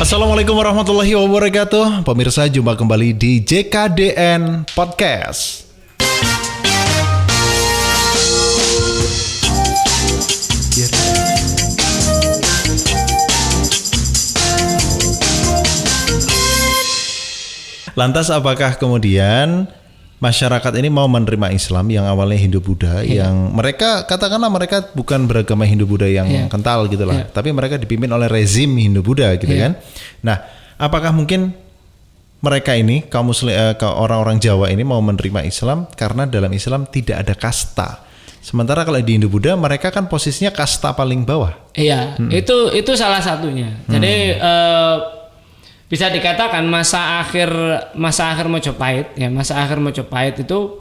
Assalamualaikum warahmatullahi wabarakatuh. Pemirsa, jumpa kembali di JKDN Podcast. Lantas apakah kemudian masyarakat ini mau menerima Islam yang awalnya Hindu-Buddha, yang mereka katakanlah mereka bukan beragama Hindu-Buddha yang kental gitu lah, tapi mereka dipimpin oleh rezim Hindu-Buddha gitu kan. Nah, apakah mungkin mereka ini kaum muslim, orang-orang Jawa ini mau menerima Islam karena dalam Islam tidak ada kasta. Sementara kalau di Hindu-Buddha mereka kan posisinya kasta paling bawah. Iya, itu salah satunya. Jadi bisa dikatakan masa akhir Majapahit itu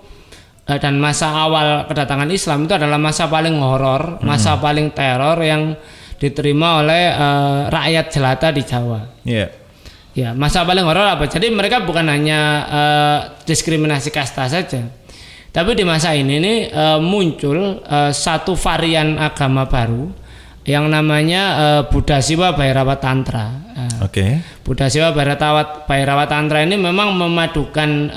dan masa awal kedatangan Islam itu adalah masa paling horor, masa paling teror yang diterima oleh rakyat jelata di Jawa. Ya, masa paling horor apa? Jadi mereka bukan hanya diskriminasi kasta saja, tapi di masa ini muncul satu varian agama baru yang namanya Buddha Siwa Bhairava Tantra. Buddha Siwa Bhairava Tantra ini memang memadukan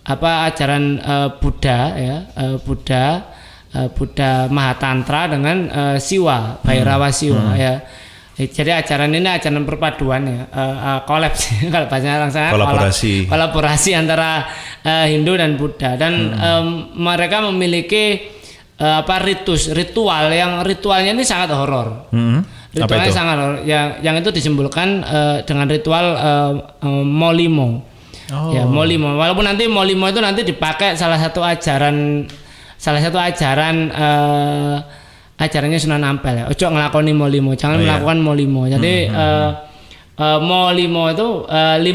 ajaran Buddha ya, Buddha Mahatantra dengan Siwa Bhairava Siwa ya. Jadi ajaran ini ajaran perpaduan ya, kolaps kalau bahasa orang sana kolaborasi antara Hindu dan Buddha, dan mereka memiliki ritualnya ini sangat horor. Ritualnya sangat horor. Yang itu disimbolkan dengan ritual Molimo. Ya, Molimo. Walaupun nanti Molimo itu nanti dipakai salah satu ajaran ajarannya Sunan Ampel ya. Ojo ngelakoni Molimo, jangan melakukan Molimo. Jadi Molimo itu 5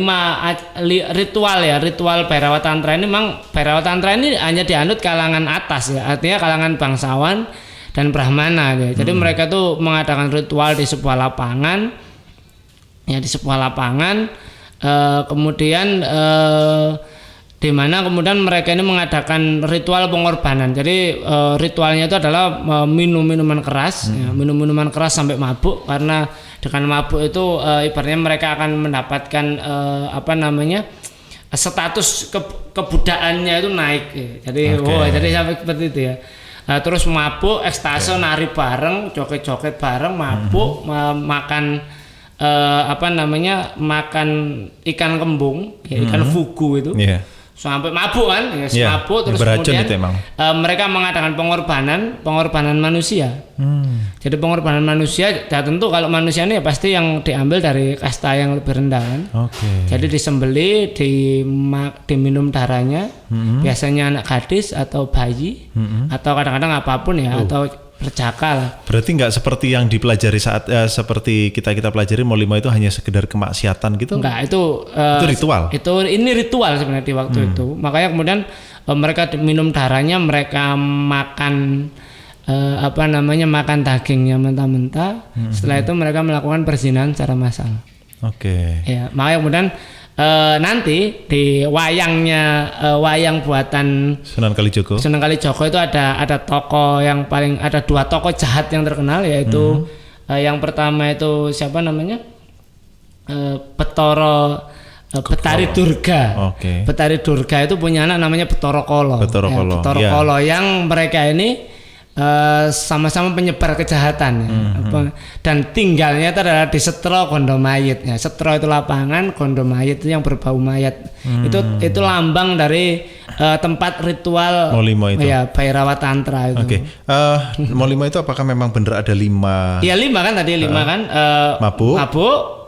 ritual Bhairava Tantra ini. Memang Bhairava Tantra ini hanya dianut kalangan atas ya, artinya kalangan bangsawan dan Brahmana ya. Jadi mereka tuh mengadakan ritual di sebuah lapangan ya, kemudian di mana kemudian mereka ini mengadakan ritual pengorbanan. Jadi ritualnya itu adalah minum minuman keras sampai mabuk, karena dengan mabuk itu ibaratnya mereka akan mendapatkan status kebudaannya itu naik ya. Jadi jadi sampai seperti itu ya. Terus mabuk, ekstase, nari bareng, joget-joget bareng, mabuk, makan makan ikan kembung ya, ikan fugu itu. Sampai mabuk kan ya, mabuk, terus kemudian mereka mengadakan pengorbanan manusia. Jadi pengorbanan manusia, ya tentu kalau manusia ini ya pasti yang diambil dari kasta yang lebih rendah kan. Jadi disembeli, diminum darahnya, biasanya anak gadis atau bayi, atau kadang-kadang apapun ya, atau perjaka lah. Berarti nggak seperti yang dipelajari saat seperti kita pelajari Molimo itu hanya sekedar kemaksiatan gitu? Enggak, itu ritual. Ini ritual sebenarnya di waktu itu. Makanya kemudian mereka minum darahnya, mereka makan makan dagingnya mentah-mentah. Setelah itu mereka melakukan perzinahan secara massal. Ya, makanya kemudian nanti di wayang buatan Sunan Kalijogo itu ada tokoh yang ada 2 tokoh jahat yang terkenal, yaitu yang pertama itu siapa namanya, Betari Durga. Betari Durga itu punya anak namanya Betara Kala. Kala yang mereka ini sama-sama penyebar kejahatan dan tinggalnya itu adalah di Setro Gondomayit ya. Setro itu lapangan, Gondomayit itu yang berbau mayat. Itu lambang dari tempat ritual Molimo itu ya, Bhairava Tantra itu. Molimo itu apakah memang benar ada 5? Iya, 5 kan tadi, 5 kan, mabuk,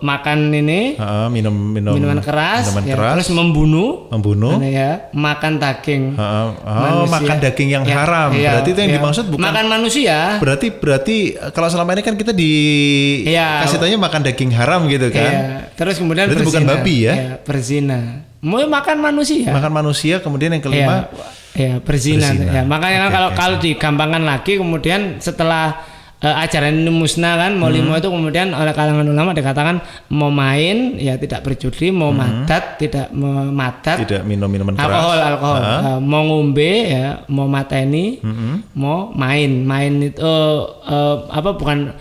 makan ini, minuman keras, terus membunuh ya, makan daging, makan daging yang haram. Berarti itu yang dimaksud bukan makan manusia. Berarti kalau selama ini kan kita kasih tanya makan daging haram gitu kan. Terus kemudian berarti bukan babi ya, berzina. Mau makan manusia, kemudian yang kelima berzina. Ya, makanya kalau digampangkan lagi, kemudian setelah ajaran ini musnah kan, Molimo itu kemudian oleh kalangan ulama dikatakan mau main ya tidak berjudi, mau madat tidak minum minuman keras, alkohol, mau ngombe ya, mau mateni, mau main itu bukan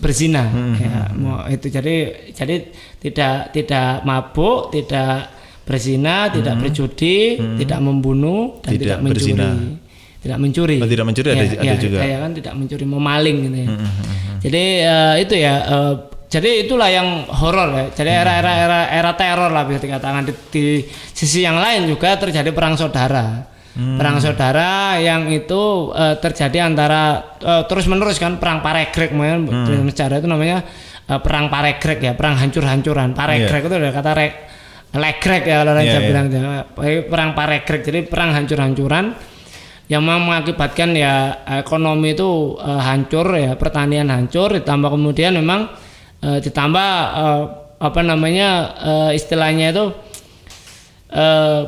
berzina. Ya, mau itu jadi tidak mabuk, tidak berzina, tidak berjudi, tidak membunuh dan tidak mencuri. Tidak mencuri. Oh, tidak mencuri ada juga. Ya kan tidak mencuri, mau maling gitu ya. Jadi itu ya jadi itulah yang horor ya. Jadi era teror lah bisa dikatakan. Di sisi yang lain juga terjadi perang saudara. Perang saudara yang itu terjadi antara terus-menerus kan, perang Paregreg, dalam sejarah itu namanya perang Paregreg ya, perang hancur-hancuran. Paregreg itu dari kata legreg ya kalau orang Jawa bilang. Perang Paregreg, jadi perang hancur-hancuran yang mengakibatkan ya ekonomi itu hancur ya, pertanian hancur, ditambah kemudian memang ditambah istilahnya itu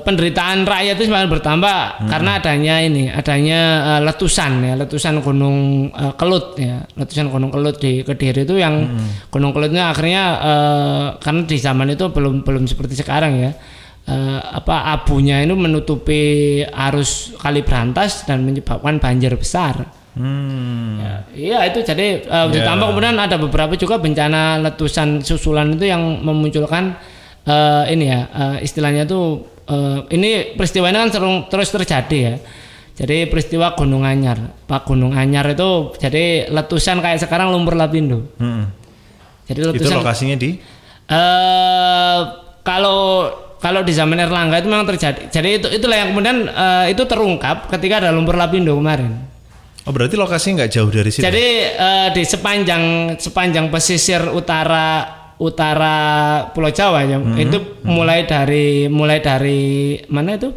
penderitaan rakyat itu semakin bertambah karena adanya letusan gunung Kelut ya, letusan gunung Kelut di Kediri itu yang gunung Kelutnya akhirnya karena di zaman itu belum seperti sekarang ya, abunya itu menutupi arus Kali Brantas dan menyebabkan banjir besar. Ya itu jadi ditambah kemudian ada beberapa juga bencana letusan susulan itu yang memunculkan istilahnya itu ini peristiwa ini kan terus terjadi ya. Jadi peristiwa Gunung Anyar, Gunung Anyar itu jadi letusan kayak sekarang Lumpur Lapindo. Jadi letusan. Itu lokasinya di? Kalau di zaman Erlangga itu memang terjadi. Jadi itulah yang kemudian itu terungkap ketika ada Lumpur Lapindo kemarin. Oh berarti lokasinya nggak jauh dari situ? Jadi di sepanjang pesisir utara Pulau Jawa ya, itu mulai dari mana itu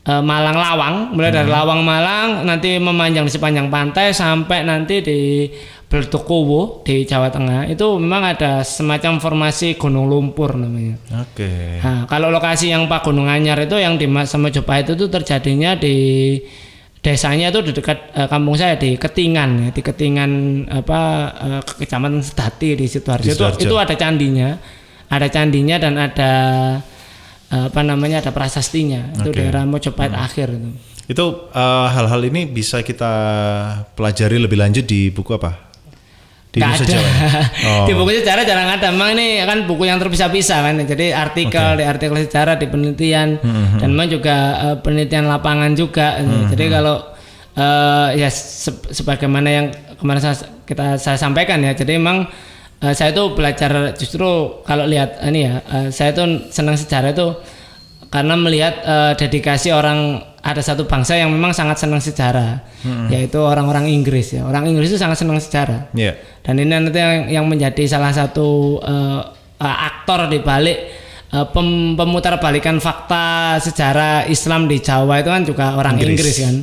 Malang Lawang, dari Lawang Malang nanti memanjang di sepanjang pantai sampai nanti di Bledukuwu di Jawa Tengah itu memang ada semacam formasi gunung lumpur namanya. Oke. Nah, kalau lokasi yang Pak Gunung Anyar itu yang di Majapahit itu terjadinya di desanya itu di dekat kampung saya di Ketingan ya, di Ketingan Kecamatan Sedati di Sidoarjo. Itu ada candinya dan ada ada prasastinya. Itu daerah Majapahit akhir itu. Itu hal-hal ini bisa kita pelajari lebih lanjut di buku apa? Di buku sejarah. Di buku sejarah jarang ada. Memang ini kan buku yang terpisah-pisah kan. Jadi di artikel sejarah, di penelitian dan memang juga penelitian lapangan juga. Jadi kalau sebagaimana yang kemarin saya sampaikan ya. Jadi memang saya itu belajar justru kalau lihat saya itu senang sejarah itu karena melihat dedikasi ada satu bangsa yang memang sangat senang sejarah, yaitu orang-orang Inggris ya. Orang Inggris itu sangat senang sejarah. Dan ini nanti yang menjadi salah satu aktor di balik pemutarbalikan fakta sejarah Islam di Jawa itu kan juga orang Inggris kan.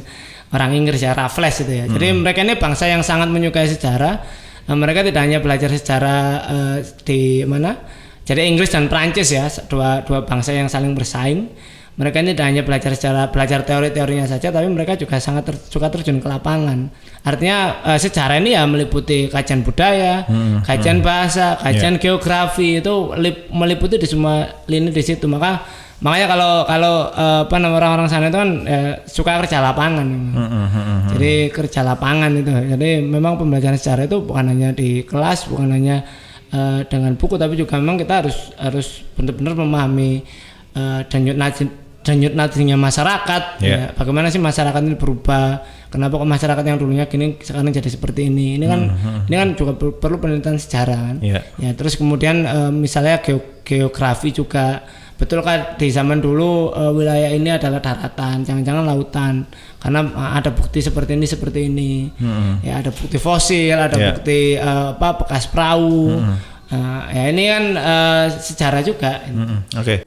Orang Inggris ya, Raffles itu ya. Jadi mereka ini bangsa yang sangat menyukai sejarah. Mereka tidak hanya belajar sejarah di mana. Jadi Inggris dan Prancis ya, dua bangsa yang saling bersaing. Mereka ini tidak hanya belajar teori-teorinya saja, tapi mereka juga sangat suka terjun ke lapangan. Artinya sejarah ini ya meliputi kajian budaya, kajian bahasa, kajian geografi, itu meliputi di semua lini di situ. Makanya kalau orang-orang sana itu kan suka kerja lapangan. Jadi kerja lapangan itu. Jadi memang pembelajaran sejarah itu bukan hanya di kelas, bukan hanya dengan buku, tapi juga memang kita harus benar-benar memahami denyut nadinya masyarakat. Ya, bagaimana sih masyarakat ini berubah? Kenapa kok masyarakat yang dulunya gini sekarang jadi seperti ini? Ini kan juga perlu penelitian sejarah kan. Ya, terus kemudian misalnya geografi juga. Betul kan di zaman dulu wilayah ini adalah daratan, jangan-jangan lautan. Karena ada bukti seperti ini. Ya ada bukti fosil, ada bukti bekas perahu. Ya ini kan sejarah juga. Oke.